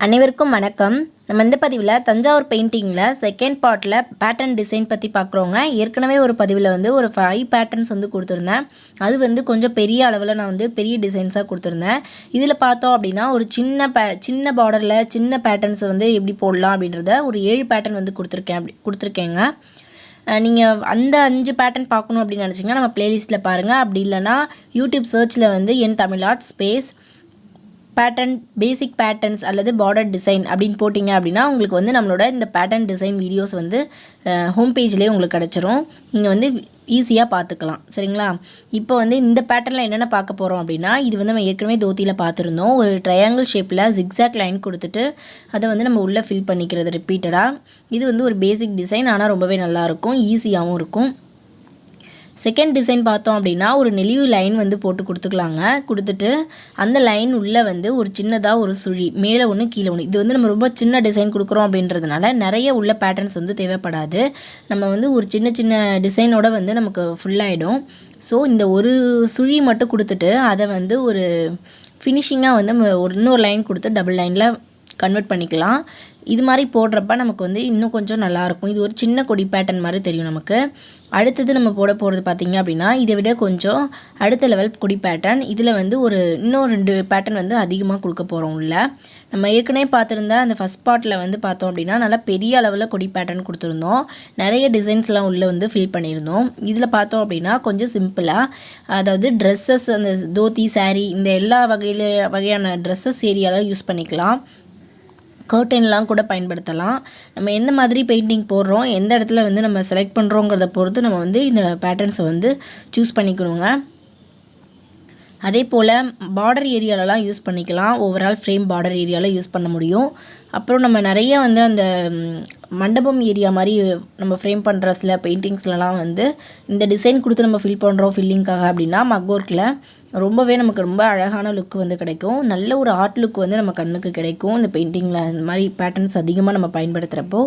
அனைவருக்கும் வணக்கம். நம்ம இந்த பதிவில் தஞ்சாவூர் பெயிண்டிங்கில் செகண்ட் பார்ட்டில் பேட்டர்ன் டிசைன் பற்றி பார்க்குறோங்க. ஏற்கனவே ஒரு பதிவில் வந்து ஒரு 5 பேட்டர்ன்ஸ் வந்து கொடுத்துருந்தேன். அது வந்து கொஞ்சம் பெரிய அளவில் நான் வந்து பெரிய டிசைன்ஸாக கொடுத்துருந்தேன். இதில் பார்த்தோம் அப்படின்னா ஒரு சின்ன பார்டரில் சின்ன பேட்டர்ன்ஸை வந்து எப்படி போடலாம் அப்படின்றத ஒரு 7 பேட்டர்ன் வந்து கொடுத்துருக்கேங்க. நீங்கள் அந்த 5 பேட்டர்ன் பார்க்கணும் அப்படின்னு நினச்சிங்கன்னா நம்ம ப்ளேலிஸ்ட்டில் பாருங்கள். அப்படி இல்லைனா யூடியூப் சர்ச்சில் வந்து என் தமிழ் ஆர்ட் ஸ்பேஸ் பேட்டர்ன் பேசிக் பேட்டர்ன்ஸ் அல்லது பார்டர் டிசைன் அப்படின்னு போட்டிங்க அப்படின்னா உங்களுக்கு வந்து நம்மளோட இந்த பேட்டர்ன் டிசைன் வீடியோஸ் வந்து ஹோம் பேஜ்லேயே உங்களுக்கு கிடச்சிரும். நீங்கள் வந்து ஈஸியாக பார்த்துக்கலாம். சரிங்களா? இப்போ வந்து இந்த பேட்டர்னில் என்னென்ன பார்க்க போகிறோம் அப்படின்னா, இது வந்து நம்ம ஏற்கனவே தோத்தியில் பார்த்துருந்தோம். ஒரு ட்ரையாங்கிள் ஷேப்பில் ஜிக்ஸாக் லைன் கொடுத்துட்டு அதை வந்து நம்ம உள்ளே ஃபில் பண்ணிக்கிறது ரிப்பீட்டடாக. இது வந்து ஒரு பேசிக் டிசைன், ஆனால் ரொம்பவே நல்லாயிருக்கும், ஈஸியாகவும் இருக்கும். செகண்ட் டிசைன் பார்த்தோம் அப்படின்னா ஒரு நெளிவு லைன் வந்து போட்டு கொடுத்துக்கலாங்க. கொடுத்துட்டு அந்த லைன் உள்ளே வந்து ஒரு சின்னதாக ஒரு சுழி மேலே ஒன்று கீழே ஒன்று. இது வந்து நம்ம ரொம்ப சின்ன டிசைன் கொடுக்குறோம் அப்படின்றதுனால நிறைய உள்ள பேட்டர்ன்ஸ் வந்து தேவைப்படாது. நம்ம வந்து ஒரு சின்ன சின்ன டிசைனோட வந்து நமக்கு ஃபுல்லாகிடும். ஸோ இந்த ஒரு சுழி மட்டும் கொடுத்துட்டு அதை வந்து ஒரு ஃபினிஷிங்காக வந்து நம்ம இன்னொரு லைன் கொடுத்து டபுள் லைனில் கன்வெர்ட் பண்ணிக்கலாம். இது மாதிரி போடுறப்ப நமக்கு வந்து இன்னும் கொஞ்சம் நல்லாயிருக்கும். இது ஒரு சின்ன கொடி பேட்டர்ன் மாதிரி தெரியும் நமக்கு. அடுத்தது நம்ம போட போகிறது பார்த்திங்க அப்படின்னா இதை விட கொஞ்சம் அடுத்த லெவல் கொடி பேட்டர்ன். இதில் வந்து இன்னும் 2 பேட்டர்ன் வந்து அதிகமாக கொடுக்க போகிறோம் உள்ள. நம்ம ஏற்கனவே பார்த்துருந்த அந்த ஃபஸ்ட் பார்ட்டில் வந்து பார்த்தோம் அப்படின்னா நல்லா பெரிய அளவில் கொடி பேட்டர்ன் கொடுத்துருந்தோம். நிறைய டிசைன்ஸ்லாம் உள்ளே வந்து ஃபில் பண்ணியிருந்தோம். இதில் பார்த்தோம் அப்படின்னா கொஞ்சம் சிம்பிளாக, அதாவது ட்ரெஸ்ஸஸ், அந்த தோத்தி சாரீ இந்த எல்லா வகையான ட்ரெஸ்ஸஸ் ஏரியாவில் யூஸ் பண்ணிக்கலாம். கர்டன்லாம் கூட பயன்படுத்தலாம். நம்ம எந்த மாதிரி பெயிண்டிங் போடுறோம், எந்த இடத்துல வந்து நம்ம செலக்ட் பண்ணுறோங்கிறத பொறுத்து நம்ம வந்து இந்த பேட்டர்ன்ஸை வந்து சூஸ் பண்ணிக்கணுங்க. அதே போல் பார்டர் ஏரியாலலாம் யூஸ் பண்ணிக்கலாம். ஓவரால் ஃப்ரேம் பார்டர் ஏரியாவில் யூஸ் பண்ண முடியும். அப்புறம் நம்ம நிறைய வந்து அந்த மண்டபம் ஏரியா மாதிரி நம்ம ஃப்ரேம் பண்ணுற சில பெயிண்டிங்ஸ்லலாம் வந்து இந்த டிசைன் கொடுத்து நம்ம ஃபில் பண்ணுறோம் ஃபில்லிங்காக அப்படின்னா மக் ஒர்க்கில் ரொம்பவே நமக்கு ரொம்ப அழகான லுக் வந்து கிடைக்கும். நல்ல ஒரு ஆர்ட் லுக் வந்து நம்ம கண்ணுக்கு கிடைக்கும் இந்த பெயிண்டிங்கில். இந்த மாதிரி பேட்டர்ன்ஸ் அதிகமாக நம்ம பயன்படுத்துகிறப்போ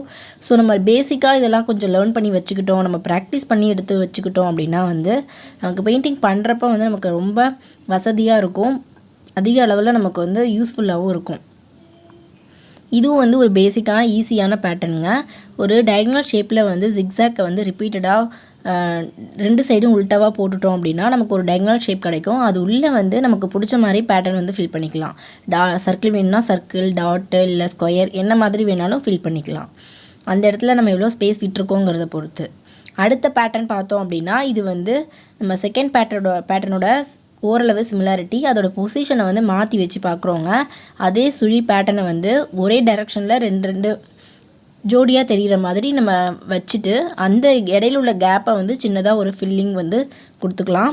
ஸோ நம்ம பேசிக்காக இதெல்லாம் கொஞ்சம் லேர்ன் பண்ணி வச்சுக்கிட்டோம், நம்ம ப்ராக்டிஸ் பண்ணி எடுத்து வச்சுக்கிட்டோம் அப்படின்னா வந்து நமக்கு பெயிண்டிங் பண்ணுறப்போ வந்து நமக்கு ரொம்ப வசதியாக இருக்கும், அதிக அளவில் நமக்கு வந்து யூஸ்ஃபுல்லாகவும் இருக்கும். இதுவும் வந்து ஒரு பேசிக்கான ஈஸியான பேட்டர்னுங்க. ஒரு டயகனல் ஷேப்பில் வந்து ஜிக்ஸாக்கை வந்து ரிப்பீட்டடாக 2 சைடும் உல்ட்டாவாக போட்டுட்டோம் அப்படின்னா நமக்கு ஒரு டயகனல் ஷேப் கிடைக்கும். அது உள்ளே வந்து நமக்கு பிடிச்ச மாதிரி பேட்டர்ன் வந்து ஃபில் பண்ணிக்கலாம். சர்க்கிள் வேணும்னா சர்க்கிள், டாட்டு இல்லை ஸ்கொயர் என்ன மாதிரி வேணாலும் ஃபில் பண்ணிக்கலாம். அந்த இடத்துல நம்ம எவ்வளோ ஸ்பேஸ் விட்டுருக்கோங்கிறத பொறுத்து. அடுத்த பேட்டர்ன் பார்த்தோம் அப்படின்னா இது வந்து நம்ம செகண்ட் பேட்டர்னோட ஓரளவு சிமிலாரிட்டி. அதோட பொசிஷனை வந்து மாற்றி வச்சு பார்க்குறோங்க. அதே சுழி பேட்டர்னை வந்து ஒரே டைரெக்ஷனில் 2 ஜோடியாக தெரிகிற மாதிரி நம்ம வச்சுட்டு அந்த இடையில உள்ள கேப்பை வந்து சின்னதாக ஒரு ஃபில்லிங் வந்து கொடுத்துக்கலாம்.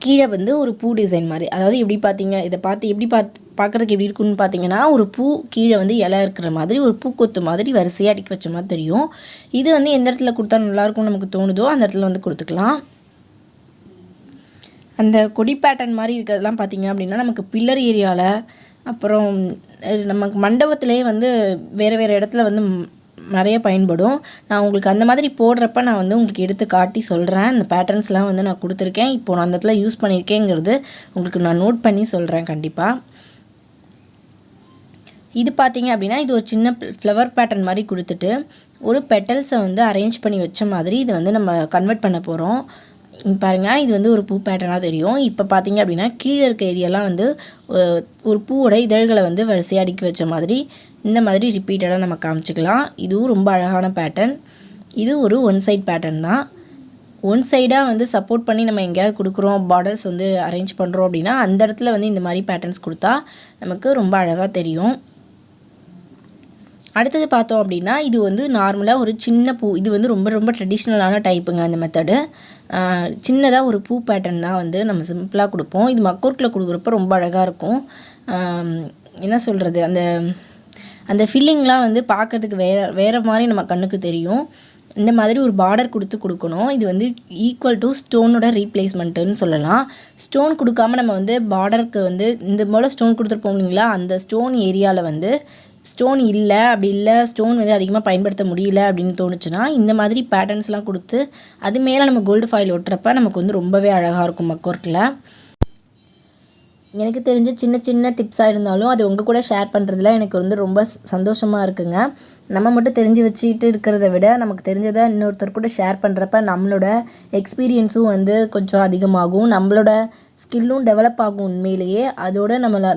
கீழே வந்து ஒரு பூ டிசைன் மாதிரி, அதாவது எப்படி பார்த்தீங்க இதை பார்க்குறதுக்கு எப்படி இருக்குன்னு பார்த்தீங்கன்னா ஒரு பூ கீழே வந்து இலை இருக்கிற மாதிரி ஒரு பூக்கொத்து மாதிரி வரிசையாக அடுக்கி வச்ச மாதிரி தெரியும். இது வந்து எந்த இடத்துல கொடுத்தா நல்லாயிருக்கும்னு நமக்கு தோணுதோ அந்த இடத்துல வந்து கொடுத்துக்கலாம். அந்த கொடி பேட்டர்ன் மாதிரி இருக்கிறதுலாம் பார்த்திங்க அப்படின்னா நமக்கு பில்லர் ஏரியாவில், அப்புறம் நமக்கு மண்டபத்திலே வந்து வேறு இடத்துல வந்து நிறைய பயன்படும். நான் உங்களுக்கு அந்த மாதிரி போடுறப்ப நான் வந்து உங்களுக்கு எடுத்து காட்டி சொல்கிறேன். இந்த பேட்டர்ன்ஸ்லாம் வந்து நான் கொடுத்துருக்கேன், இப்போது நான் அந்த இடத்துல யூஸ் பண்ணியிருக்கேங்கிறது உங்களுக்கு நான் நோட் பண்ணி சொல்கிறேன் கண்டிப்பாக. இது பார்த்திங்க அப்படின்னா இது ஒரு சின்ன ஃப்ளவர் பேட்டர்ன் மாதிரி கொடுத்துட்டு ஒரு பெட்டல்ஸை வந்து அரேஞ்ச் பண்ணி வச்ச மாதிரி இதை வந்து நம்ம கன்வெர்ட் பண்ண போகிறோம். பாருங்கள், இது வந்து ஒரு பூ பேட்டர்னாக தெரியும். இப்போ பார்த்தீங்க அப்படின்னா கீழே இருக்க ஏரியாலாம் வந்து ஒரு பூவோட இதழ்களை வந்து வரிசையாக அடுக்கி வச்ச மாதிரி இந்த மாதிரி ரிப்பீட்டடாக நம்ம காமிச்சிக்கலாம். இதுவும் ரொம்ப அழகான பேட்டர்ன். இது ஒரு ஒன் சைட் பேட்டர்ன் தான். ஒன் சைடாக வந்து சப்போர்ட் பண்ணி நம்ம எங்கேயாவது கொடுக்குறோம், பார்டர்ஸ் வந்து அரேஞ்ச் பண்ணுறோம் அப்படின்னா அந்த இடத்துல வந்து இந்த மாதிரி பேட்டர்ன்ஸ் கொடுத்தா நமக்கு ரொம்ப அழகாக தெரியும். அடுத்தது பார்த்தோம் அப்படின்னா இது வந்து நார்மலாக ஒரு சின்ன பூ. இது வந்து ரொம்ப ட்ரெடிஷ்னலான டைப்புங்க. அந்த மெத்தடு சின்னதாக ஒரு பூ பேட்டர்ன் தான் வந்து நம்ம சிம்பிளாக கொடுப்போம். இது மக்கோர்க்கில் கொடுக்குறப்ப ரொம்ப அழகாக இருக்கும். என்ன சொல்கிறது, அந்த ஃபில்லிங்லாம் வந்து பார்க்குறதுக்கு வேறு மாதிரி நம்ம கண்ணுக்கு தெரியும். இந்த மாதிரி ஒரு பார்டர் கொடுக்கணும். இது வந்து ஈக்குவல் டு ஸ்டோனோட ரீப்ளேஸ்மெண்ட்டுன்னு சொல்லலாம். ஸ்டோன் கொடுக்காமல் நம்ம வந்து பார்டருக்கு வந்து இந்த போல் ஸ்டோன் கொடுத்துருப்போம் இல்லைங்களா, அந்த ஸ்டோன் ஏரியாவில் வந்து ஸ்டோன் இல்லை, அப்படி இல்லை ஸ்டோன் வந்து அதிகமாக பயன்படுத்த முடியல அப்படின்னு தோணுச்சுன்னா இந்த மாதிரி பேட்டர்ன்ஸ்லாம் கொடுத்து அது மேலே நம்ம கோல்டு ஃபாயில் ஒட்டுறப்ப நமக்கு வந்து ரொம்பவே அழகாக இருக்கும் மக் ஒர்க்கில். எனக்கு தெரிஞ்ச சின்ன சின்ன டிப்ஸாக இருந்தாலும் அது உங்கள் கூட ஷேர் பண்ணுறதுல எனக்கு வந்து ரொம்ப சந்தோஷமாக இருக்குங்க. நம்ம மட்டும் தெரிஞ்சு வச்சுக்கிட்டு இருக்கிறத விட நமக்கு தெரிஞ்சதை இன்னொருத்தர் கூட ஷேர் பண்ணுறப்ப நம்மளோட எக்ஸ்பீரியன்ஸும் வந்து கொஞ்சம் அதிகமாகும், நம்மளோட ஸ்கில்லும் டெவலப் ஆகும் உண்மையிலேயே. அதோட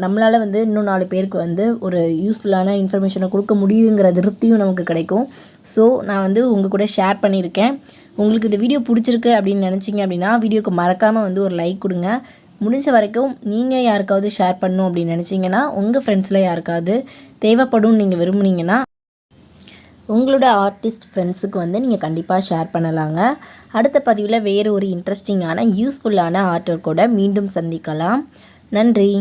நம்மளால் வந்து இன்னும் 4 பேருக்கு வந்து ஒரு யூஸ்ஃபுல்லான இன்ஃபர்மேஷனை கொடுக்க முடியுங்கிற திருப்தியும் நமக்கு கிடைக்கும். ஸோ நான் வந்து உங்கள் கூட ஷேர் பண்ணியிருக்கேன். உங்களுக்கு இந்த வீடியோ பிடிச்சிருக்கு அப்படின்னு நினச்சிங்க அப்படின்னா வீடியோக்கு மறக்காமல் வந்து ஒரு லைக் கொடுங்க. முடிஞ்ச வரைக்கும் நீங்கள் யாருக்காவது ஷேர் பண்ணணும் அப்படின்னு நினச்சிங்கன்னா உங்கள் ஃப்ரெண்ட்ஸில் யாருக்காவது தேவைப்படும் நீங்கள் விரும்புனீங்கன்னா உங்களோட ஆர்டிஸ்ட் ஃப்ரெண்ட்ஸுக்கு வந்து நீங்கள் கண்டிப்பாக ஷேர் பண்ணலாங்க. அடுத்த பதிவில் வேறு ஒரு இன்ட்ரெஸ்டிங்கான யூஸ்ஃபுல்லான ஆர்ட் ஒர்க்கோட மீண்டும் சந்திக்கலாம். நன்றி.